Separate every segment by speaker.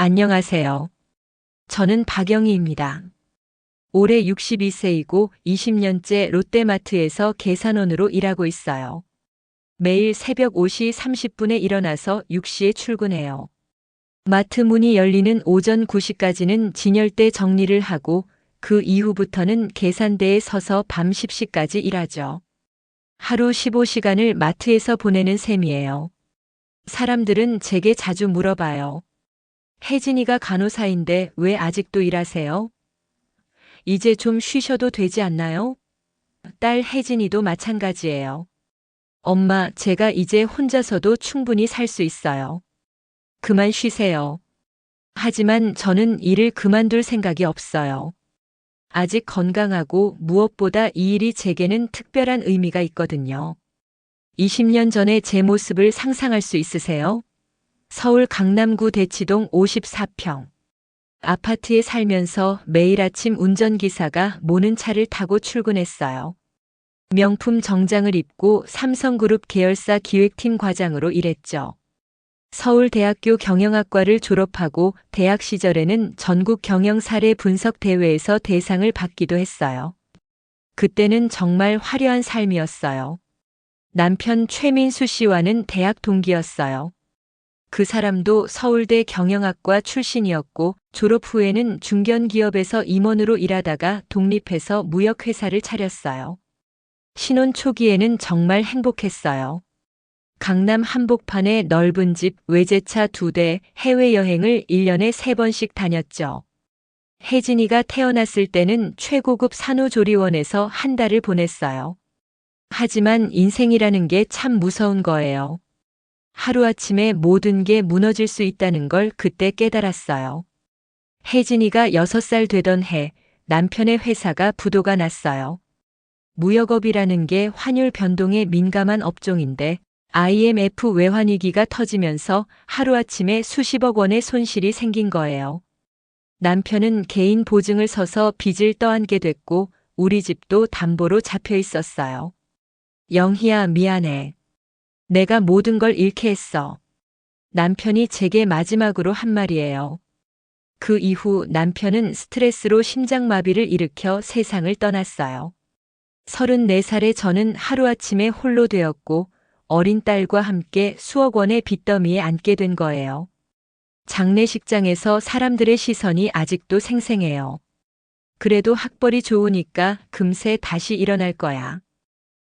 Speaker 1: 안녕하세요. 저는 박영희입니다. 올해 62세이고 20년째 롯데마트에서 계산원으로 일하고 있어요. 매일 새벽 5시 30분에 일어나서 6시에 출근해요. 마트 문이 열리는 오전 9시까지는 진열대 정리를 하고 그 이후부터는 계산대에 서서 밤 10시까지 일하죠. 하루 15시간을 마트에서 보내는 셈이에요. 사람들은 제게 자주 물어봐요. 혜진이가 간호사인데 왜 아직도 일하세요? 이제 좀 쉬셔도 되지 않나요? 딸 혜진이도 마찬가지예요. 엄마, 제가 이제 혼자서도 충분히 살 수 있어요. 그만 쉬세요. 하지만 저는 일을 그만둘 생각이 없어요. 아직 건강하고 무엇보다 이 일이 제게는 특별한 의미가 있거든요. 20년 전에 제 모습을 상상할 수 있으세요? 서울 강남구 대치동 54평. 아파트에 살면서 매일 아침 운전기사가 모는 차를 타고 출근했어요. 명품 정장을 입고 삼성그룹 계열사 기획팀 과장으로 일했죠. 서울대학교 경영학과를 졸업하고 대학 시절에는 전국 경영 사례 분석 대회에서 대상을 받기도 했어요. 그때는 정말 화려한 삶이었어요. 남편 최민수 씨와는 대학 동기였어요. 그 사람도 서울대 경영학과 출신이었고 졸업 후에는 중견기업에서 임원으로 일하다가 독립해서 무역회사를 차렸어요. 신혼 초기에는 정말 행복했어요. 강남 한복판에 넓은 집, 외제차 2대, 해외여행을 1년에 3번씩 다녔죠. 혜진이가 태어났을 때는 최고급 산후조리원에서 한 달을 보냈어요. 하지만 인생이라는 게 참 무서운 거예요. 하루아침에 모든 게 무너질 수 있다는 걸 그때 깨달았어요. 혜진이가 6살 되던 해 남편의 회사가 부도가 났어요. 무역업이라는 게 환율 변동에 민감한 업종인데 IMF 외환위기가 터지면서 하루아침에 수십억 원의 손실이 생긴 거예요. 남편은 개인 보증을 서서 빚을 떠안게 됐고 우리 집도 담보로 잡혀 있었어요. 영희야, 미안해. 내가 모든 걸 잃게 했어. 남편이 제게 마지막으로 한 말이에요. 그 이후 남편은 스트레스로 심장마비를 일으켜 세상을 떠났어요. 34살의 저는 하루아침에 홀로 되었고 어린 딸과 함께 수억 원의 빚더미에 앉게 된 거예요. 장례식장에서 사람들의 시선이 아직도 생생해요. 그래도 학벌이 좋으니까 금세 다시 일어날 거야.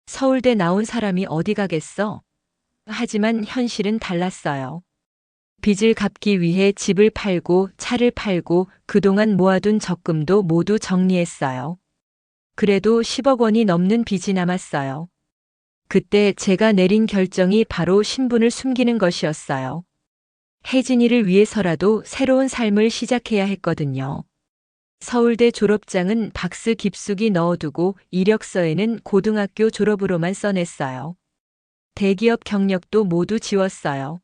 Speaker 1: 서울대 나온 사람이 어디 가겠어? 하지만 현실은 달랐어요. 빚을 갚기 위해 집을 팔고 차를 팔고 그동안 모아둔 적금도 모두 정리했어요. 그래도 10억 원이 넘는 빚이 남았어요. 그때 제가 내린 결정이 바로 신분을 숨기는 것이었어요. 혜진이를 위해서라도 새로운 삶을 시작해야 했거든요. 서울대 졸업장은 박스 깊숙이 넣어두고 이력서에는 고등학교 졸업으로만 써냈어요. 대기업 경력도 모두 지웠어요.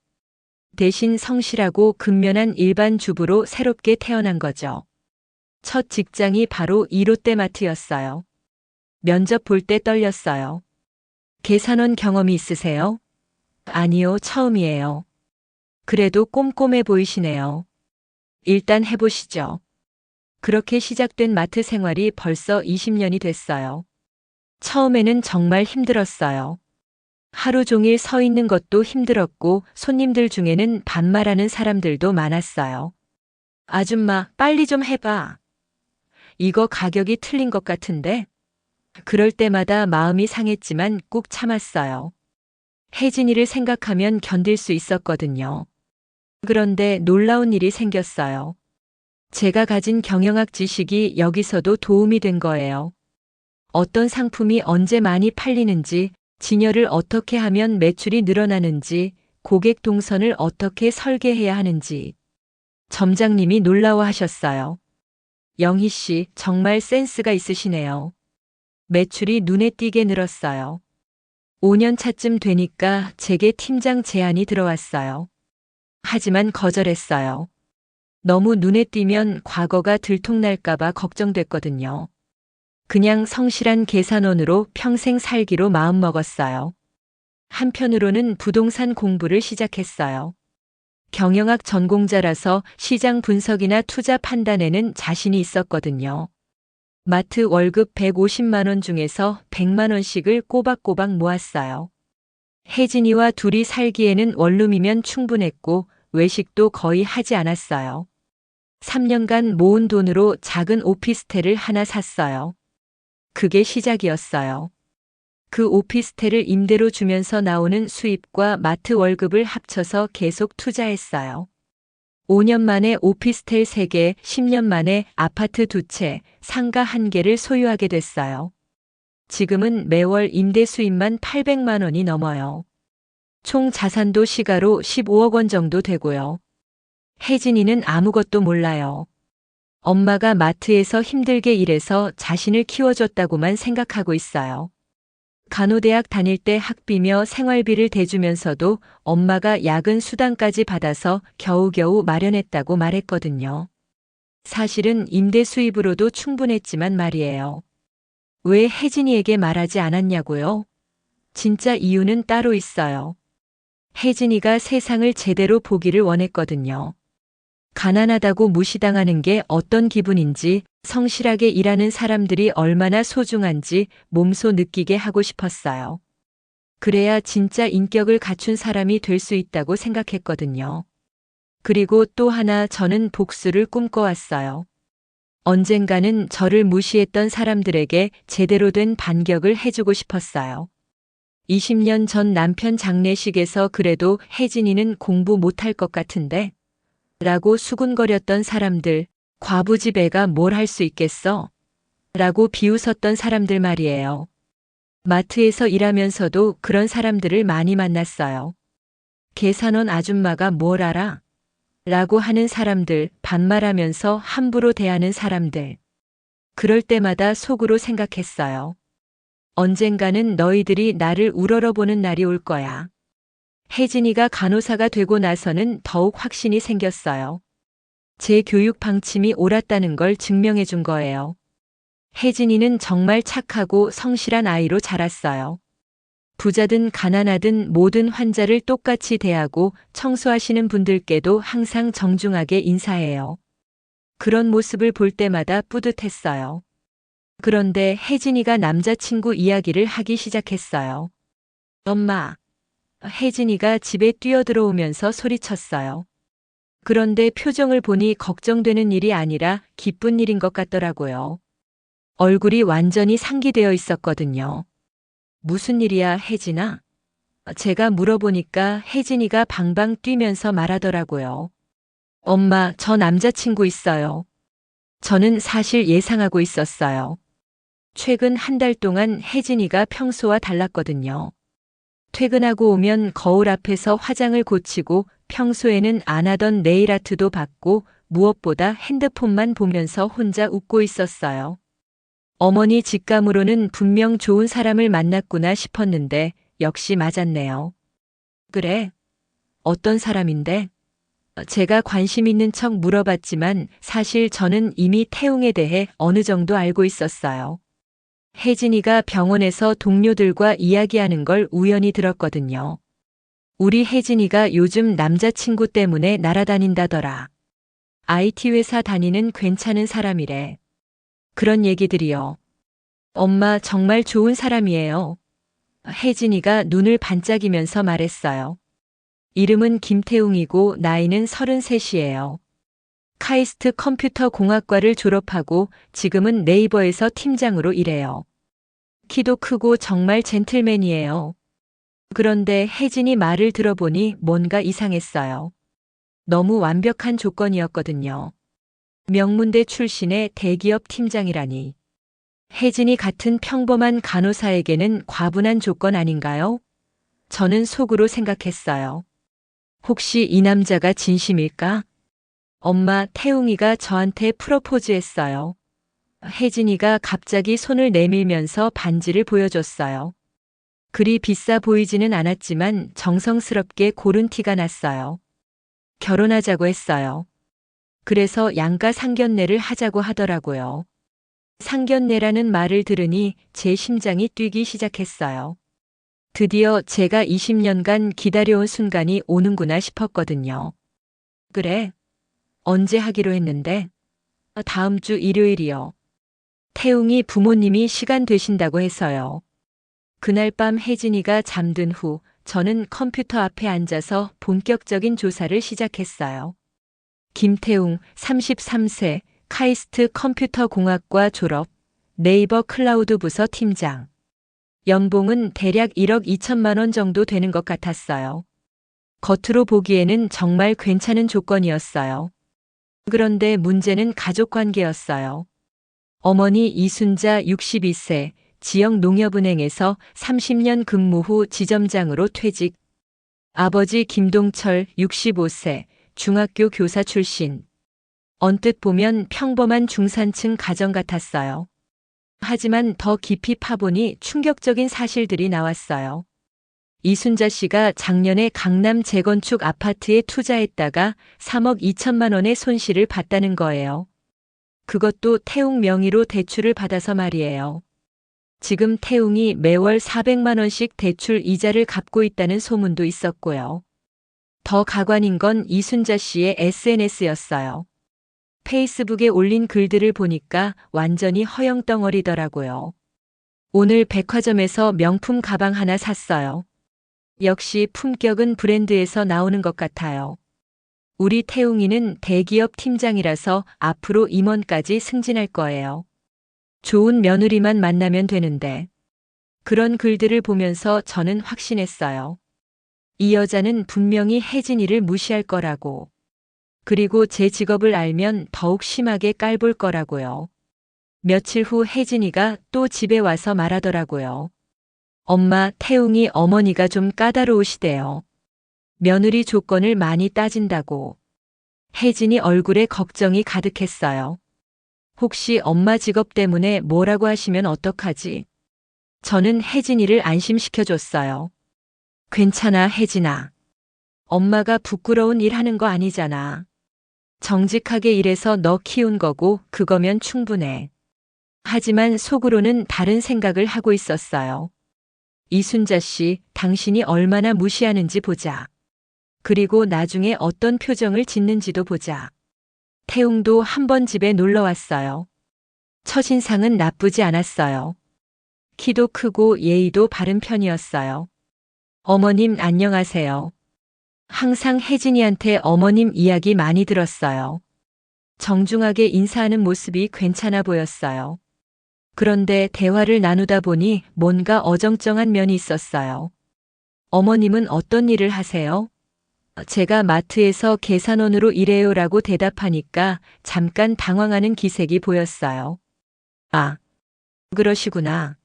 Speaker 1: 대신 성실하고 근면한 일반 주부로 새롭게 태어난 거죠. 첫 직장이 바로 이 롯데마트였어요. 면접 볼 때 떨렸어요. 계산원 경험이 있으세요? 아니요, 처음이에요. 그래도 꼼꼼해 보이시네요. 일단 해보시죠. 그렇게 시작된 마트 생활이 벌써 20년이 됐어요. 처음에는 정말 힘들었어요. 하루 종일 서 있는 것도 힘들었고 손님들 중에는 반말하는 사람들도 많았어요. 아줌마, 빨리 좀 해봐. 이거 가격이 틀린 것 같은데? 그럴 때마다 마음이 상했지만 꾹 참았어요. 혜진이를 생각하면 견딜 수 있었거든요. 그런데 놀라운 일이 생겼어요. 제가 가진 경영학 지식이 여기서도 도움이 된 거예요. 어떤 상품이 언제 많이 팔리는지, 진열을 어떻게 하면 매출이 늘어나는지, 고객 동선을 어떻게 설계해야 하는지. 점장님이 놀라워하셨어요. 영희 씨, 정말 센스가 있으시네요. 매출이 눈에 띄게 늘었어요. 5년 차쯤 되니까 제게 팀장 제안이 들어왔어요. 하지만 거절했어요. 너무 눈에 띄면 과거가 들통날까봐 걱정됐거든요. 그냥 성실한 계산원으로 평생 살기로 마음먹었어요. 한편으로는 부동산 공부를 시작했어요. 경영학 전공자라서 시장 분석이나 투자 판단에는 자신이 있었거든요. 마트 월급 150만 원 중에서 100만 원씩을 꼬박꼬박 모았어요. 혜진이와 둘이 살기에는 원룸이면 충분했고 외식도 거의 하지 않았어요. 3년간 모은 돈으로 작은 오피스텔을 하나 샀어요. 그게 시작이었어요. 그 오피스텔을 임대로 주면서 나오는 수입과 마트 월급을 합쳐서 계속 투자했어요. 5년 만에 오피스텔 3개, 10년 만에 아파트 2채, 상가 1개를 소유하게 됐어요. 지금은 매월 임대 수입만 800만 원이 넘어요. 총 자산도 시가로 15억 원 정도 되고요. 혜진이는 아무것도 몰라요. 엄마가 마트에서 힘들게 일해서 자신을 키워줬다고만 생각하고 있어요. 간호대학 다닐 때 학비며 생활비를 대주면서도 엄마가 야근 수당까지 받아서 겨우겨우 마련했다고 말했거든요. 사실은 임대 수입으로도 충분했지만 말이에요. 왜 혜진이에게 말하지 않았냐고요? 진짜 이유는 따로 있어요. 혜진이가 세상을 제대로 보기를 원했거든요. 가난하다고 무시당하는 게 어떤 기분인지, 성실하게 일하는 사람들이 얼마나 소중한지 몸소 느끼게 하고 싶었어요. 그래야 진짜 인격을 갖춘 사람이 될 수 있다고 생각했거든요. 그리고 또 하나 저는 복수를 꿈꿔왔어요. 언젠가는 저를 무시했던 사람들에게 제대로 된 반격을 해주고 싶었어요. 20년 전 남편 장례식에서 그래도 혜진이는 공부 못할 것 같은데? 라고 수군거렸던 사람들, 과부집 애가 뭘 할 수 있겠어? 라고 비웃었던 사람들 말이에요. 마트에서 일하면서도 그런 사람들을 많이 만났어요. 계산원 아줌마가 뭘 알아? 라고 하는 사람들, 반말하면서 함부로 대하는 사람들. 그럴 때마다 속으로 생각했어요. 언젠가는 너희들이 나를 우러러보는 날이 올 거야. 혜진이가 간호사가 되고 나서는 더욱 확신이 생겼어요. 제 교육 방침이 옳았다는 걸 증명해 준 거예요. 혜진이는 정말 착하고 성실한 아이로 자랐어요. 부자든 가난하든 모든 환자를 똑같이 대하고 청소하시는 분들께도 항상 정중하게 인사해요. 그런 모습을 볼 때마다 뿌듯했어요. 그런데 혜진이가 남자친구 이야기를 하기 시작했어요. 엄마. 혜진이가 집에 뛰어들어오면서 소리쳤어요. 그런데 표정을 보니 걱정되는 일이 아니라 기쁜 일인 것 같더라고요. 얼굴이 완전히 상기되어 있었거든요. 무슨 일이야, 혜진아? 제가 물어보니까 혜진이가 방방 뛰면서 말하더라고요. 엄마, 저 남자친구 있어요. 저는 사실 예상하고 있었어요. 최근 한 달 동안 혜진이가 평소와 달랐거든요. 퇴근하고 오면 거울 앞에서 화장을 고치고 평소에는 안 하던 네일 아트도 받고 무엇보다 핸드폰만 보면서 혼자 웃고 있었어요. 어머니 직감으로는 분명 좋은 사람을 만났구나 싶었는데 역시 맞았네요. 그래? 어떤 사람인데? 제가 관심 있는 척 물어봤지만 사실 저는 이미 태웅에 대해 어느 정도 알고 있었어요. 혜진이가 병원에서 동료들과 이야기하는 걸 우연히 들었거든요. 우리 혜진이가 요즘 남자친구 때문에 날아다닌다더라. IT 회사 다니는 괜찮은 사람이래. 그런 얘기들이요. 엄마 정말 좋은 사람이에요. 혜진이가 눈을 반짝이면서 말했어요. 이름은 김태웅이고 나이는 33이에요. 카이스트 컴퓨터 공학과를 졸업하고 지금은 네이버에서 팀장으로 일해요. 키도 크고 정말 젠틀맨이에요. 그런데 혜진이 말을 들어보니 뭔가 이상했어요. 너무 완벽한 조건이었거든요. 명문대 출신의 대기업 팀장이라니. 혜진이 같은 평범한 간호사에게는 과분한 조건 아닌가요? 저는 속으로 생각했어요. 혹시 이 남자가 진심일까? 엄마, 태웅이가 저한테 프로포즈했어요. 혜진이가 갑자기 손을 내밀면서 반지를 보여줬어요. 그리 비싸 보이지는 않았지만 정성스럽게 고른 티가 났어요. 결혼하자고 했어요. 그래서 양가 상견례를 하자고 하더라고요. 상견례라는 말을 들으니 제 심장이 뛰기 시작했어요. 드디어 제가 20년간 기다려온 순간이 오는구나 싶었거든요. 그래. 언제 하기로 했는데? 다음 주 일요일이요. 태웅이 부모님이 시간 되신다고 해서요. 그날 밤 혜진이가 잠든 후 저는 컴퓨터 앞에 앉아서 본격적인 조사를 시작했어요. 김태웅 33세 카이스트 컴퓨터공학과 졸업, 네이버 클라우드 부서 팀장. 연봉은 대략 1억 2천만 원 정도 되는 것 같았어요. 겉으로 보기에는 정말 괜찮은 조건이었어요. 그런데 문제는 가족 관계였어요. 어머니 이순자 62세, 지역 농협은행에서 30년 근무 후 지점장으로 퇴직. 아버지 김동철 65세, 중학교 교사 출신. 언뜻 보면 평범한 중산층 가정 같았어요. 하지만 더 깊이 파보니 충격적인 사실들이 나왔어요. 이순자 씨가 작년에 강남 재건축 아파트에 투자했다가 3억 2천만 원의 손실을 봤다는 거예요. 그것도 태웅 명의로 대출을 받아서 말이에요. 지금 태웅이 매월 400만 원씩 대출 이자를 갚고 있다는 소문도 있었고요. 더 가관인 건 이순자 씨의 SNS였어요. 페이스북에 올린 글들을 보니까 완전히 허영덩어리더라고요. 오늘 백화점에서 명품 가방 하나 샀어요. 역시 품격은 브랜드에서 나오는 것 같아요. 우리 태웅이는 대기업 팀장이라서 앞으로 임원까지 승진할 거예요. 좋은 며느리만 만나면 되는데. 그런 글들을 보면서 저는 확신했어요. 이 여자는 분명히 혜진이를 무시할 거라고. 그리고 제 직업을 알면 더욱 심하게 깔볼 거라고요. 며칠 후 혜진이가 또 집에 와서 말하더라고요. 엄마, 태웅이 어머니가 좀 까다로우시대요. 며느리 조건을 많이 따진다고. 혜진이 얼굴에 걱정이 가득했어요. 혹시 엄마 직업 때문에 뭐라고 하시면 어떡하지? 저는 혜진이를 안심시켜줬어요. 괜찮아, 혜진아. 엄마가 부끄러운 일 하는 거 아니잖아. 정직하게 일해서 너 키운 거고 그거면 충분해. 하지만 속으로는 다른 생각을 하고 있었어요. 이순자 씨, 당신이 얼마나 무시하는지 보자. 그리고 나중에 어떤 표정을 짓는지도 보자. 태웅도 한번 집에 놀러 왔어요. 첫인상은 나쁘지 않았어요. 키도 크고 예의도 바른 편이었어요. 어머님 안녕하세요. 항상 혜진이한테 어머님 이야기 많이 들었어요. 정중하게 인사하는 모습이 괜찮아 보였어요. 그런데 대화를 나누다 보니 뭔가 어정쩡한 면이 있었어요. 어머님은 어떤 일을 하세요? 제가 마트에서 계산원으로 일해요라고 대답하니까 잠깐 당황하는 기색이 보였어요. 아, 그러시구나.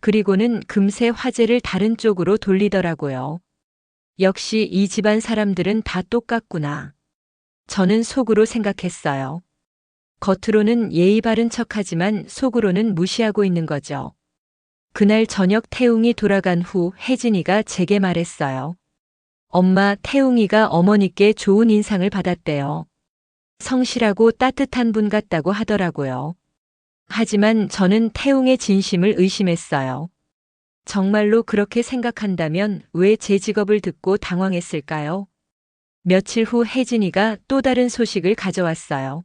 Speaker 1: 그리고는 금세 화제를 다른 쪽으로 돌리더라고요. 역시 이 집안 사람들은 다 똑같구나. 저는 속으로 생각했어요. 겉으로는 예의 바른 척하지만 속으로는 무시하고 있는 거죠. 그날 저녁 태웅이 돌아간 후 혜진이가 제게 말했어요. 엄마, 태웅이가 어머니께 좋은 인상을 받았대요. 성실하고 따뜻한 분 같다고 하더라고요. 하지만 저는 태웅의 진심을 의심했어요. 정말로 그렇게 생각한다면 왜 제 직업을 듣고 당황했을까요? 며칠 후 혜진이가 또 다른 소식을 가져왔어요.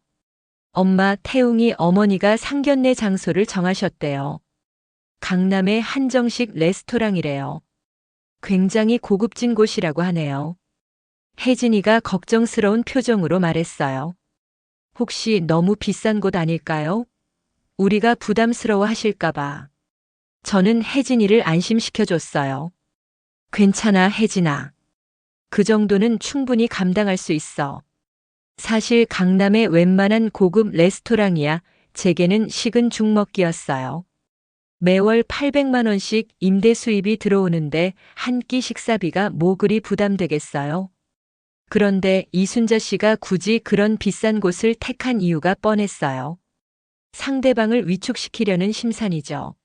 Speaker 1: 엄마, 태웅이 어머니가 상견례 장소를 정하셨대요. 강남의 한정식 레스토랑이래요. 굉장히 고급진 곳이라고 하네요. 혜진이가 걱정스러운 표정으로 말했어요. 혹시 너무 비싼 곳 아닐까요? 우리가 부담스러워 하실까봐. 저는 혜진이를 안심시켜줬어요. 괜찮아, 혜진아. 그 정도는 충분히 감당할 수 있어. 사실 강남의 웬만한 고급 레스토랑이야 제게는 식은 죽 먹기였어요. 매월 800만 원씩 임대 수입이 들어오는데 한 끼 식사비가 뭐 그리 부담되겠어요? 그런데 이순자 씨가 굳이 그런 비싼 곳을 택한 이유가 뻔했어요. 상대방을 위축시키려는 심산이죠.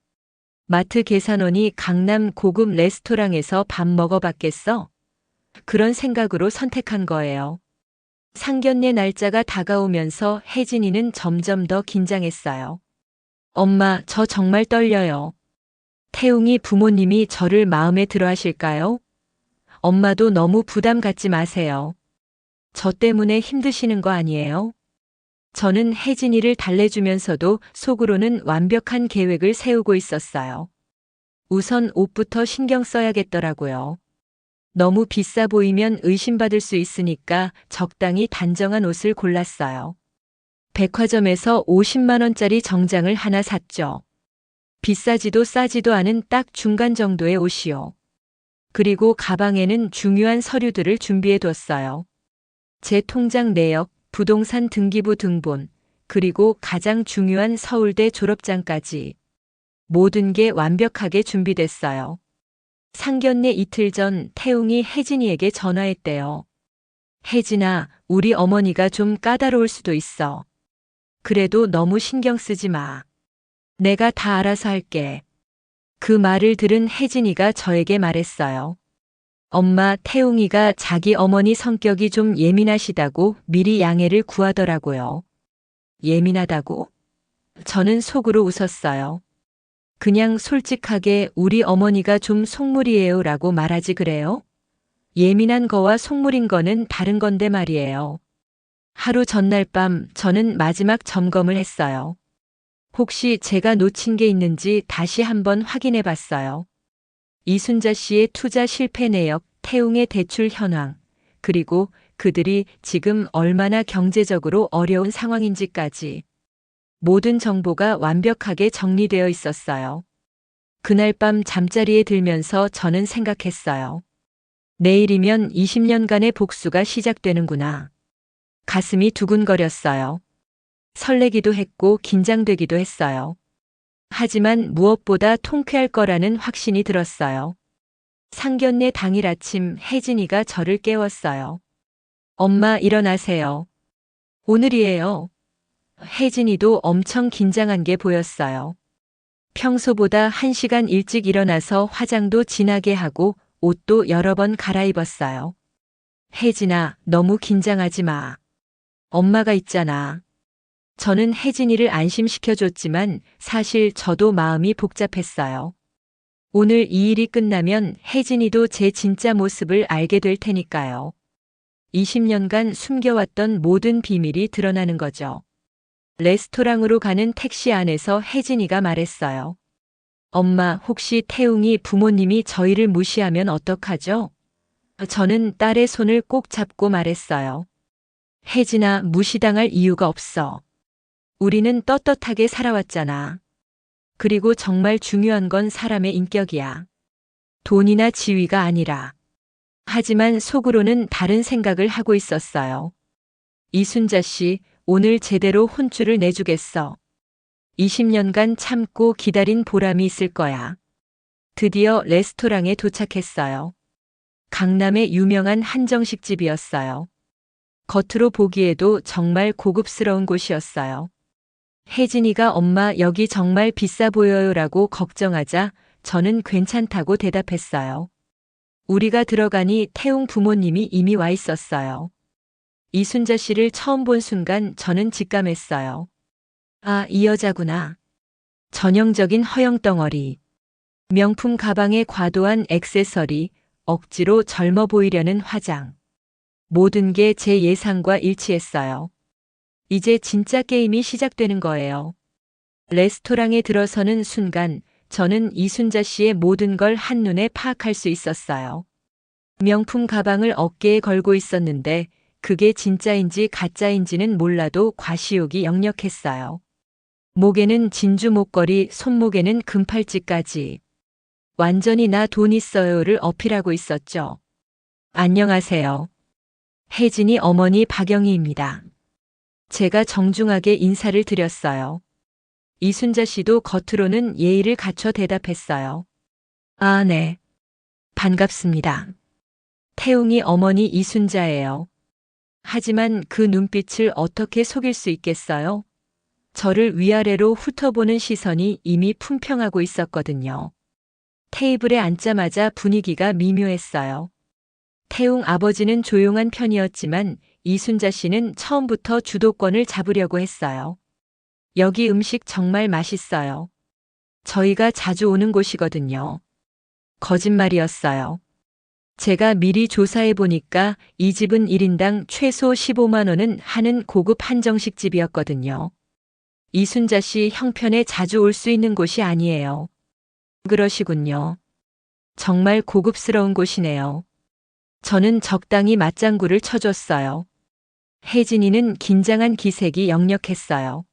Speaker 1: 마트 계산원이 강남 고급 레스토랑에서 밥 먹어봤겠어? 그런 생각으로 선택한 거예요. 상견례 날짜가 다가오면서 혜진이는 점점 더 긴장했어요. 엄마, 저 정말 떨려요. 태웅이 부모님이 저를 마음에 들어 하실까요? 엄마도 너무 부담 갖지 마세요. 저 때문에 힘드시는 거 아니에요? 저는 혜진이를 달래주면서도 속으로는 완벽한 계획을 세우고 있었어요. 우선 옷부터 신경 써야겠더라고요. 너무 비싸 보이면 의심받을 수 있으니까 적당히 단정한 옷을 골랐어요. 백화점에서 50만 원짜리 정장을 하나 샀죠. 비싸지도 싸지도 않은 딱 중간 정도의 옷이요. 그리고 가방에는 중요한 서류들을 준비해 뒀어요. 제 통장 내역, 부동산 등기부 등본, 그리고 가장 중요한 서울대 졸업장까지. 모든 게 완벽하게 준비됐어요. 상견례 이틀 전 태웅이 혜진이에게 전화했대요. 혜진아, 우리 어머니가 좀 까다로울 수도 있어. 그래도 너무 신경 쓰지 마. 내가 다 알아서 할게. 그 말을 들은 혜진이가 저에게 말했어요. 엄마, 태웅이가 자기 어머니 성격이 좀 예민하시다고 미리 양해를 구하더라고요. 예민하다고? 저는 속으로 웃었어요. 그냥 솔직하게 우리 어머니가 좀 속물이에요 라고 말하지 그래요? 예민한 거와 속물인 거는 다른 건데 말이에요. 하루 전날 밤 저는 마지막 점검을 했어요. 혹시 제가 놓친 게 있는지 다시 한번 확인해 봤어요. 이순자 씨의 투자 실패 내역, 태웅의 대출 현황, 그리고 그들이 지금 얼마나 경제적으로 어려운 상황인지까지 모든 정보가 완벽하게 정리되어 있었어요. 그날 밤 잠자리에 들면서 저는 생각했어요. 내일이면 20년간의 복수가 시작되는구나. 가슴이 두근거렸어요. 설레기도 했고 긴장되기도 했어요. 하지만 무엇보다 통쾌할 거라는 확신이 들었어요. 상견례 당일 아침 혜진이가 저를 깨웠어요. 엄마 일어나세요. 오늘이에요. 혜진이도 엄청 긴장한 게 보였어요. 평소보다 1시간 일찍 일어나서 화장도 진하게 하고 옷도 여러 번 갈아입었어요. 혜진아, 너무 긴장하지 마. 엄마가 있잖아. 저는 혜진이를 안심시켜줬지만 사실 저도 마음이 복잡했어요. 오늘 이 일이 끝나면 혜진이도 제 진짜 모습을 알게 될 테니까요. 20년간 숨겨왔던 모든 비밀이 드러나는 거죠. 레스토랑으로 가는 택시 안에서 혜진이가 말했어요. 엄마, 혹시 태웅이 부모님이 저희를 무시하면 어떡하죠? 저는 딸의 손을 꼭 잡고 말했어요. 혜진아, 무시당할 이유가 없어. 우리는 떳떳하게 살아왔잖아. 그리고 정말 중요한 건 사람의 인격이야. 돈이나 지위가 아니라. 하지만 속으로는 다른 생각을 하고 있었어요. 이순자 씨, 오늘 제대로 혼쭐을 내주겠어. 20년간 참고 기다린 보람이 있을 거야. 드디어 레스토랑에 도착했어요. 강남의 유명한 한정식 집이었어요. 겉으로 보기에도 정말 고급스러운 곳이었어요. 혜진이가 엄마 여기 정말 비싸 보여요 라고 걱정하자 저는 괜찮다고 대답했어요. 우리가 들어가니 태웅 부모님이 이미 와 있었어요. 이순자 씨를 처음 본 순간 저는 직감했어요. 아, 이 여자구나. 전형적인 허영덩어리. 명품 가방에 과도한 액세서리, 억지로 젊어 보이려는 화장. 모든 게 제 예상과 일치했어요. 이제 진짜 게임이 시작되는 거예요. 레스토랑에 들어서는 순간 저는 이순자 씨의 모든 걸 한눈에 파악할 수 있었어요. 명품 가방을 어깨에 걸고 있었는데 그게 진짜인지 가짜인지는 몰라도 과시욕이 역력했어요. 목에는 진주 목걸이, 손목에는 금팔찌까지. 완전히 나 돈 있어요를 어필하고 있었죠. 안녕하세요. 혜진이 어머니 박영희입니다. 제가 정중하게 인사를 드렸어요. 이순자 씨도 겉으로는 예의를 갖춰 대답했어요. 아, 네. 반갑습니다. 태웅이 어머니 이순자예요. 하지만 그 눈빛을 어떻게 속일 수 있겠어요? 저를 위아래로 훑어보는 시선이 이미 품평하고 있었거든요. 테이블에 앉자마자 분위기가 미묘했어요. 태웅 아버지는 조용한 편이었지만 이순자 씨는 처음부터 주도권을 잡으려고 했어요. 여기 음식 정말 맛있어요. 저희가 자주 오는 곳이거든요. 거짓말이었어요. 제가 미리 조사해 보니까 이 집은 1인당 최소 15만 원은 하는 고급 한정식 집이었거든요. 이순자 씨 형편에 자주 올 수 있는 곳이 아니에요. 그러시군요. 정말 고급스러운 곳이네요. 저는 적당히 맞장구를 쳐줬어요. 혜진이는 긴장한 기색이 역력했어요.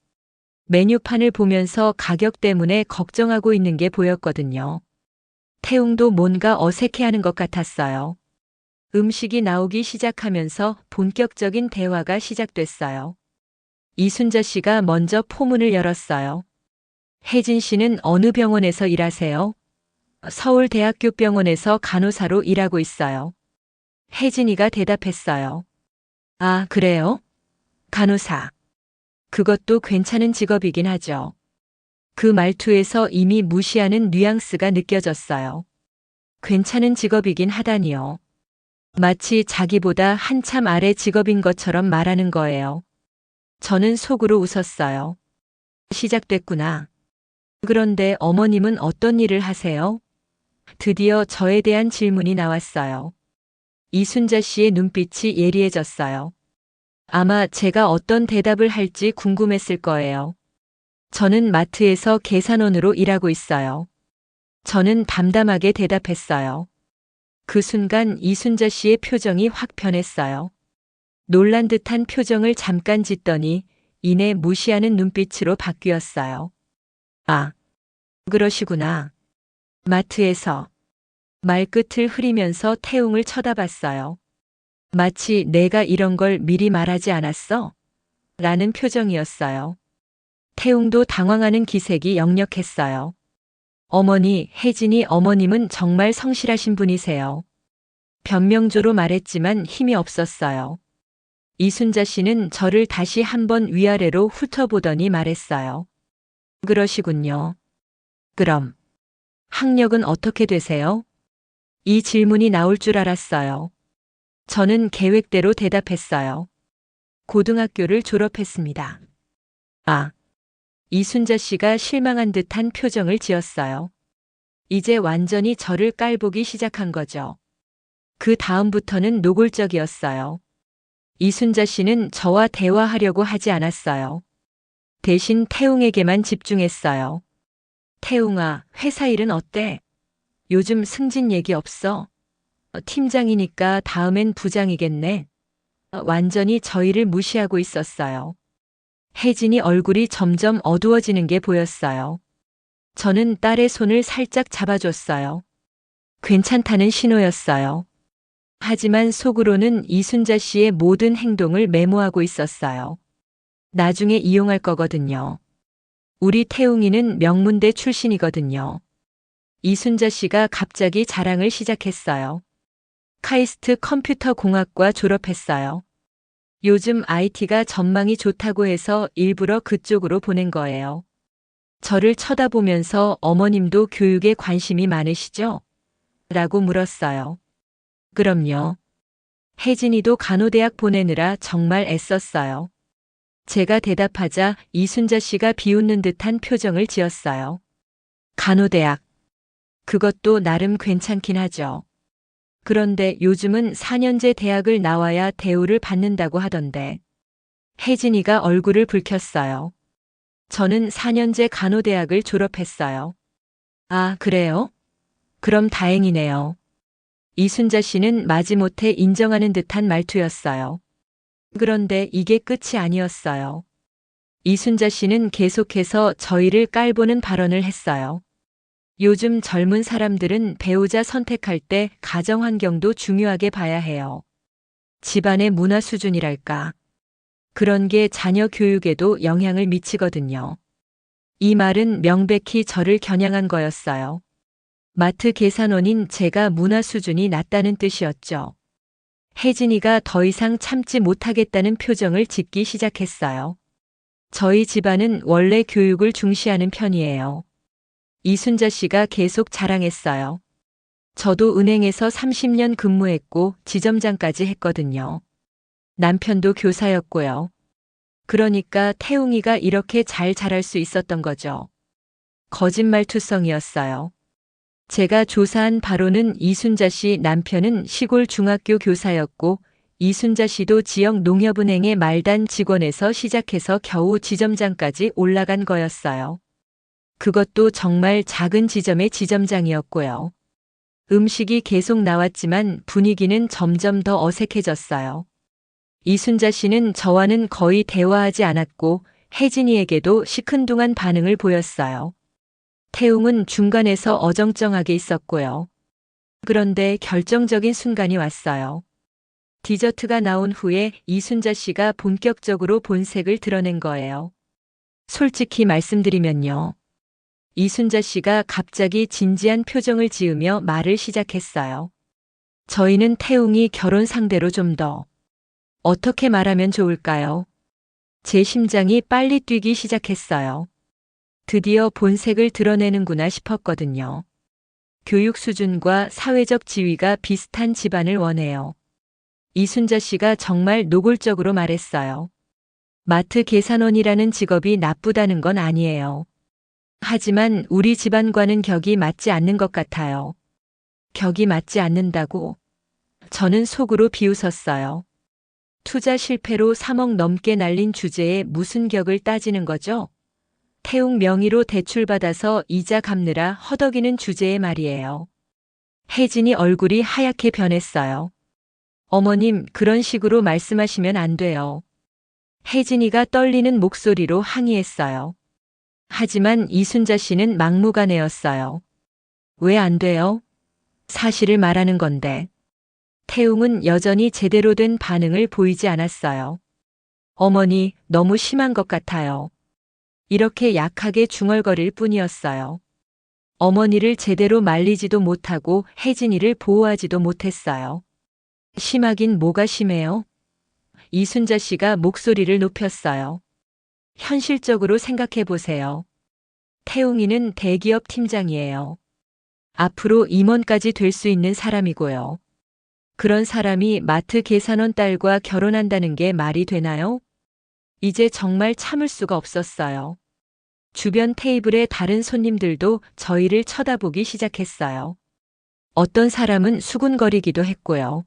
Speaker 1: 메뉴판을 보면서 가격 때문에 걱정하고 있는 게 보였거든요. 태웅도 뭔가 어색해하는 것 같았어요. 음식이 나오기 시작하면서 본격적인 대화가 시작됐어요. 이순자 씨가 먼저 포문을 열었어요. 혜진 씨는 어느 병원에서 일하세요? 서울대학교 병원에서 간호사로 일하고 있어요. 혜진이가 대답했어요. 아, 그래요? 간호사. 그것도 괜찮은 직업이긴 하죠. 그 말투에서 이미 무시하는 뉘앙스가 느껴졌어요. 괜찮은 직업이긴 하다니요. 마치 자기보다 한참 아래 직업인 것처럼 말하는 거예요. 저는 속으로 웃었어요. 시작됐구나. 그런데 어머님은 어떤 일을 하세요? 드디어 저에 대한 질문이 나왔어요. 이순자 씨의 눈빛이 예리해졌어요. 아마 제가 어떤 대답을 할지 궁금했을 거예요. 저는 마트에서 계산원으로 일하고 있어요. 저는 담담하게 대답했어요. 그 순간 이순자 씨의 표정이 확 변했어요. 놀란 듯한 표정을 잠깐 짓더니 이내 무시하는 눈빛으로 바뀌었어요. 아, 그러시구나. 마트에서. 말끝을 흐리면서 태웅을 쳐다봤어요. 마치 내가 이런 걸 미리 말하지 않았어? 라는 표정이었어요. 태웅도 당황하는 기색이 역력했어요. 어머니, 혜진이 어머님은 정말 성실하신 분이세요. 변명조로 말했지만 힘이 없었어요. 이순자 씨는 저를 다시 한번 위아래로 훑어보더니 말했어요. 그러시군요. 그럼 학력은 어떻게 되세요? 이 질문이 나올 줄 알았어요. 저는 계획대로 대답했어요. 고등학교를 졸업했습니다. 아, 이순자 씨가 실망한 듯한 표정을 지었어요. 이제 완전히 저를 깔보기 시작한 거죠. 그 다음부터는 노골적이었어요. 이순자 씨는 저와 대화하려고 하지 않았어요. 대신 태웅에게만 집중했어요. 태웅아, 회사 일은 어때? 요즘 승진 얘기 없어? 팀장이니까 다음엔 부장이겠네. 완전히 저희를 무시하고 있었어요. 혜진이 얼굴이 점점 어두워지는 게 보였어요. 저는 딸의 손을 살짝 잡아줬어요. 괜찮다는 신호였어요. 하지만 속으로는 이순자 씨의 모든 행동을 메모하고 있었어요. 나중에 이용할 거거든요. 우리 태웅이는 명문대 출신이거든요. 이순자 씨가 갑자기 자랑을 시작했어요. 카이스트 컴퓨터공학과 졸업했어요. 요즘 IT가 전망이 좋다고 해서 일부러 그쪽으로 보낸 거예요. 저를 쳐다보면서 어머님도 교육에 관심이 많으시죠? 라고 물었어요. 그럼요. 혜진이도 간호대학 보내느라 정말 애썼어요. 제가 대답하자 이순자 씨가 비웃는 듯한 표정을 지었어요. 간호대학. 그것도 나름 괜찮긴 하죠. 그런데 요즘은 4년제 대학을 나와야 대우를 받는다고 하던데. 혜진이가 얼굴을 붉혔어요. 저는 4년제 간호대학을 졸업했어요. 아, 그래요? 그럼 다행이네요. 이순자 씨는 마지못해 인정하는 듯한 말투였어요. 그런데 이게 끝이 아니었어요. 이순자 씨는 계속해서 저희를 깔보는 발언을 했어요. 요즘 젊은 사람들은 배우자 선택할 때 가정 환경도 중요하게 봐야 해요. 집안의 문화 수준이랄까. 그런 게 자녀 교육에도 영향을 미치거든요. 이 말은 명백히 저를 겨냥한 거였어요. 마트 계산원인 제가 문화 수준이 낮다는 뜻이었죠. 혜진이가 더 이상 참지 못하겠다는 표정을 짓기 시작했어요. 저희 집안은 원래 교육을 중시하는 편이에요. 이순자 씨가 계속 자랑했어요. 저도 은행에서 30년 근무했고 지점장까지 했거든요. 남편도 교사였고요. 그러니까 태웅이가 이렇게 잘 자랄 수 있었던 거죠. 거짓말투성이었어요. 제가 조사한 바로는 이순자 씨 남편은 시골 중학교 교사였고 이순자 씨도 지역 농협은행의 말단 직원에서 시작해서 겨우 지점장까지 올라간 거였어요. 그것도 정말 작은 지점의 지점장이었고요. 음식이 계속 나왔지만 분위기는 점점 더 어색해졌어요. 이순자 씨는 저와는 거의 대화하지 않았고 혜진이에게도 시큰둥한 반응을 보였어요. 태웅은 중간에서 어정쩡하게 있었고요. 그런데 결정적인 순간이 왔어요. 디저트가 나온 후에 이순자 씨가 본격적으로 본색을 드러낸 거예요. 솔직히 말씀드리면요. 이순자 씨가 갑자기 진지한 표정을 지으며 말을 시작했어요. 저희는 태웅이 결혼 상대로 좀 더 어떻게 말하면 좋을까요? 제 심장이 빨리 뛰기 시작했어요. 드디어 본색을 드러내는구나 싶었거든요. 교육 수준과 사회적 지위가 비슷한 집안을 원해요. 이순자 씨가 정말 노골적으로 말했어요. 마트 계산원이라는 직업이 나쁘다는 건 아니에요. 하지만 우리 집안과는 격이 맞지 않는 것 같아요. 격이 맞지 않는다고? 저는 속으로 비웃었어요. 투자 실패로 3억 넘게 날린 주제에 무슨 격을 따지는 거죠? 태웅 명의로 대출받아서 이자 갚느라 허덕이는 주제의 말이에요. 혜진이 얼굴이 하얗게 변했어요. 어머님, 그런 식으로 말씀하시면 안 돼요. 혜진이가 떨리는 목소리로 항의했어요. 하지만 이순자 씨는 막무가내였어요. 왜 안 돼요? 사실을 말하는 건데. 태웅은 여전히 제대로 된 반응을 보이지 않았어요. 어머니, 너무 심한 것 같아요. 이렇게 약하게 중얼거릴 뿐이었어요. 어머니를 제대로 말리지도 못하고 혜진이를 보호하지도 못했어요. 심하긴 뭐가 심해요? 이순자 씨가 목소리를 높였어요. 현실적으로 생각해 보세요. 태웅이는 대기업 팀장이에요. 앞으로 임원까지 될 수 있는 사람이고요. 그런 사람이 마트 계산원 딸과 결혼한다는 게 말이 되나요? 이제 정말 참을 수가 없었어요. 주변 테이블의 다른 손님들도 저희를 쳐다보기 시작했어요. 어떤 사람은 수군거리기도 했고요.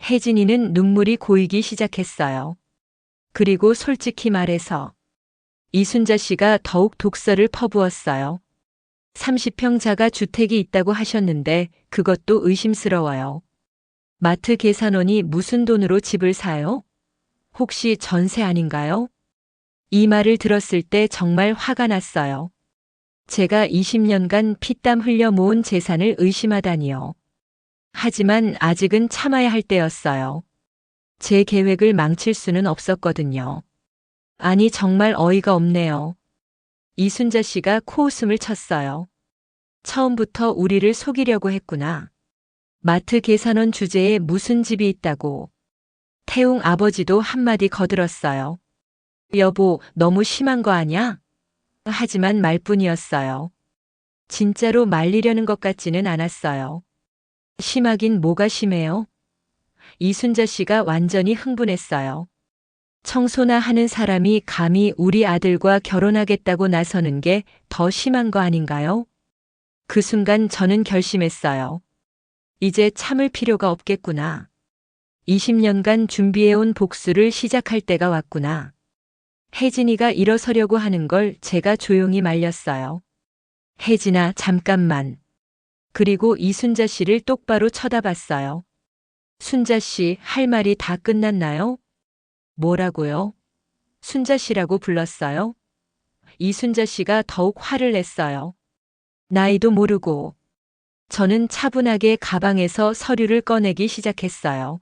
Speaker 1: 혜진이는 눈물이 고이기 시작했어요. 그리고 솔직히 말해서 이순자 씨가 더욱 독설을 퍼부었어요. 30평 자가 주택이 있다고 하셨는데 그것도 의심스러워요. 마트 계산원이 무슨 돈으로 집을 사요? 혹시 전세 아닌가요? 이 말을 들었을 때 정말 화가 났어요. 제가 20년간 피땀 흘려 모은 재산을 의심하다니요. 하지만 아직은 참아야 할 때였어요. 제 계획을 망칠 수는 없었거든요. 아니, 정말 어이가 없네요. 이순자 씨가 코웃음을 쳤어요. 처음부터 우리를 속이려고 했구나. 마트 계산원 주제에 무슨 집이 있다고. 태웅 아버지도 한마디 거들었어요. 여보, 너무 심한 거 아냐? 하지만 말뿐이었어요. 진짜로 말리려는 것 같지는 않았어요. 심하긴 뭐가 심해요? 이순자 씨가 완전히 흥분했어요. 청소나 하는 사람이 감히 우리 아들과 결혼하겠다고 나서는 게 더 심한 거 아닌가요? 그 순간 저는 결심했어요. 이제 참을 필요가 없겠구나. 20년간 준비해온 복수를 시작할 때가 왔구나. 혜진이가 일어서려고 하는 걸 제가 조용히 말렸어요. 혜진아, 잠깐만. 그리고 이순자 씨를 똑바로 쳐다봤어요. 순자 씨, 할 말이 다 끝났나요? 뭐라고요? 순자 씨라고 불렀어요? 이순자 씨가 더욱 화를 냈어요. 나이도 모르고. 저는 차분하게 가방에서 서류를 꺼내기 시작했어요.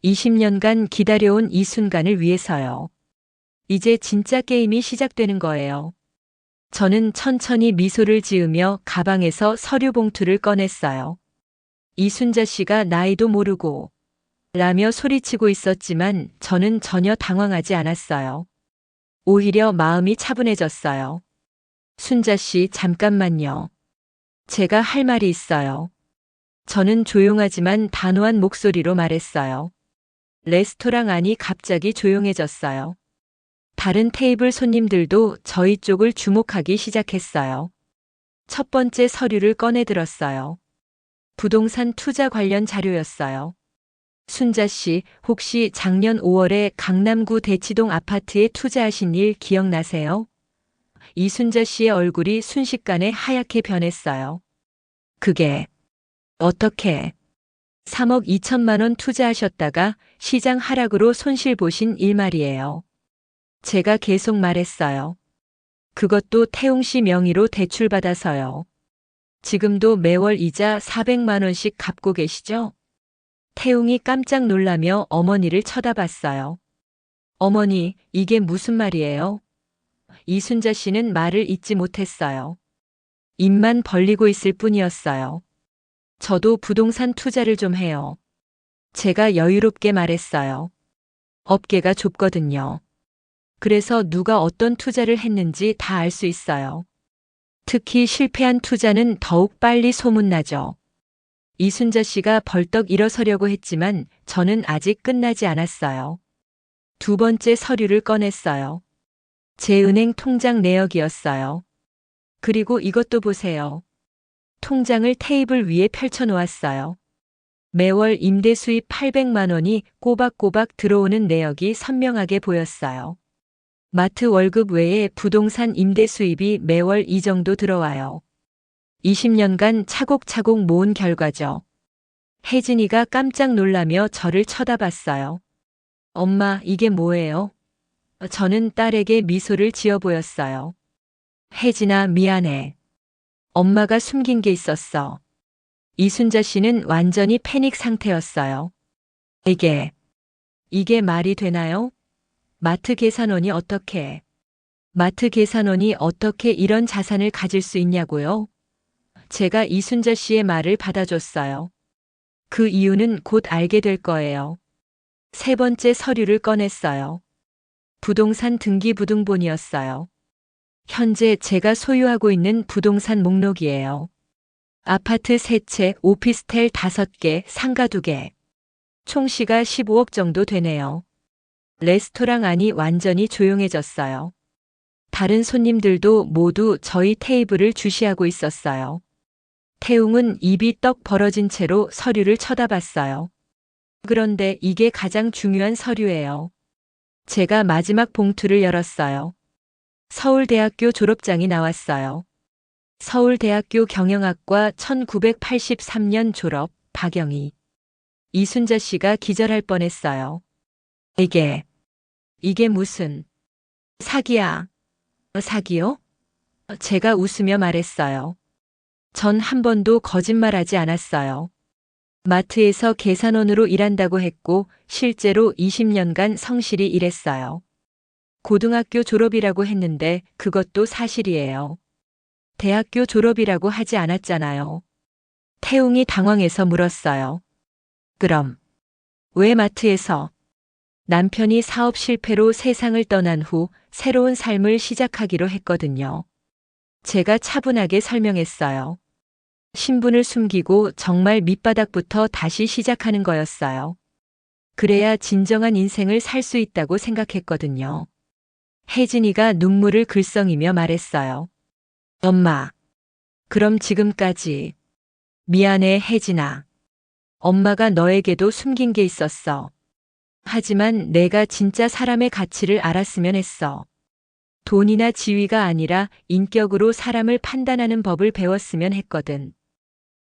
Speaker 1: 20년간 기다려온 이 순간을 위해서요. 이제 진짜 게임이 시작되는 거예요. 저는 천천히 미소를 지으며 가방에서 서류 봉투를 꺼냈어요. 이순자 씨가 나이도 모르고 라며 소리치고 있었지만 저는 전혀 당황하지 않았어요. 오히려 마음이 차분해졌어요. 순자 씨, 잠깐만요. 제가 할 말이 있어요. 저는 조용하지만 단호한 목소리로 말했어요. 레스토랑 안이 갑자기 조용해졌어요. 다른 테이블 손님들도 저희 쪽을 주목하기 시작했어요. 첫 번째 서류를 꺼내 들었어요. 부동산 투자 관련 자료였어요. 순자 씨, 혹시 작년 5월에 강남구 대치동 아파트에 투자하신 일 기억나세요? 이순자 씨의 얼굴이 순식간에 하얗게 변했어요. 그게 어떻게 3억 2천만 원 투자하셨다가 시장 하락으로 손실 보신 일 말이에요. 제가 계속 말했어요. 그것도 태웅 씨 명의로 대출받아서요. 지금도 매월 이자 400만 원씩 갚고 계시죠? 태웅이 깜짝 놀라며 어머니를 쳐다봤어요. 어머니, 이게 무슨 말이에요? 이순자 씨는 말을 잇지 못했어요. 입만 벌리고 있을 뿐이었어요. 저도 부동산 투자를 좀 해요. 제가 여유롭게 말했어요. 업계가 좁거든요. 그래서 누가 어떤 투자를 했는지 다 알 수 있어요. 특히 실패한 투자는 더욱 빨리 소문나죠. 이순자 씨가 벌떡 일어서려고 했지만 저는 아직 끝나지 않았어요. 두 번째 서류를 꺼냈어요. 제 은행 통장 내역이었어요. 그리고 이것도 보세요. 통장을 테이블 위에 펼쳐 놓았어요. 매월 임대 수입 800만 원이 꼬박꼬박 들어오는 내역이 선명하게 보였어요. 마트 월급 외에 부동산 임대 수입이 매월 이 정도 들어와요. 20년간 차곡차곡 모은 결과죠. 혜진이가 깜짝 놀라며 저를 쳐다봤어요. 엄마, 이게 뭐예요? 저는 딸에게 미소를 지어 보였어요. 혜진아, 미안해. 엄마가 숨긴 게 있었어. 이순자 씨는 완전히 패닉 상태였어요. 이게 말이 되나요? 마트 계산원이 어떻게 이런 자산을 가질 수 있냐고요? 제가 이순자 씨의 말을 받아줬어요. 그 이유는 곧 알게 될 거예요. 세 번째 서류를 꺼냈어요. 부동산 등기부등본이었어요. 현재 제가 소유하고 있는 부동산 목록이에요. 아파트 3채, 오피스텔 5개, 상가 2개. 총 시가 15억 정도 되네요. 레스토랑 안이 완전히 조용해졌어요. 다른 손님들도 모두 저희 테이블을 주시하고 있었어요. 태웅은 입이 떡 벌어진 채로 서류를 쳐다봤어요. 그런데 이게 가장 중요한 서류예요. 제가 마지막 봉투를 열었어요. 서울대학교 졸업장이 나왔어요. 서울대학교 경영학과 1983년 졸업, 박영희. 이순자 씨가 기절할 뻔했어요. 이게 무슨 사기야? 사기요? 제가 웃으며 말했어요. 전 한 번도 거짓말하지 않았어요. 마트에서 계산원으로 일한다고 했고 실제로 20년간 성실히 일했어요. 고등학교 졸업이라고 했는데 그것도 사실이에요. 대학교 졸업이라고 하지 않았잖아요. 태웅이 당황해서 물었어요. 그럼 왜 마트에서? 남편이 사업 실패로 세상을 떠난 후 새로운 삶을 시작하기로 했거든요. 제가 차분하게 설명했어요. 신분을 숨기고 정말 밑바닥부터 다시 시작하는 거였어요. 그래야 진정한 인생을 살 수 있다고 생각했거든요. 혜진이가 눈물을 글썽이며 말했어요. 엄마, 그럼 지금까지 미안해, 혜진아. 엄마가 너에게도 숨긴 게 있었어. 하지만 내가 진짜 사람의 가치를 알았으면 했어. 돈이나 지위가 아니라 인격으로 사람을 판단하는 법을 배웠으면 했거든.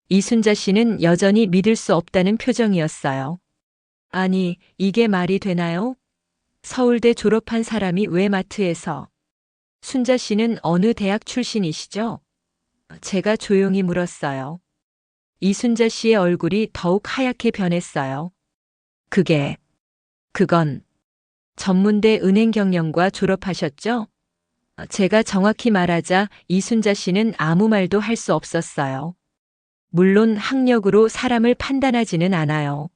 Speaker 1: 이순자 씨는 여전히 믿을 수 없다는 표정이었어요. 아니, 이게 말이 되나요? 서울대 졸업한 사람이 왜 마트에서? 순자 씨는 어느 대학 출신이시죠? 제가 조용히 물었어요. 이순자 씨의 얼굴이 더욱 하얗게 변했어요. 그건 전문대 은행경영과 졸업하셨죠? 제가 정확히 말하자 이순자 씨는 아무 말도 할 수 없었어요. 물론 학력으로 사람을 판단하지는 않아요.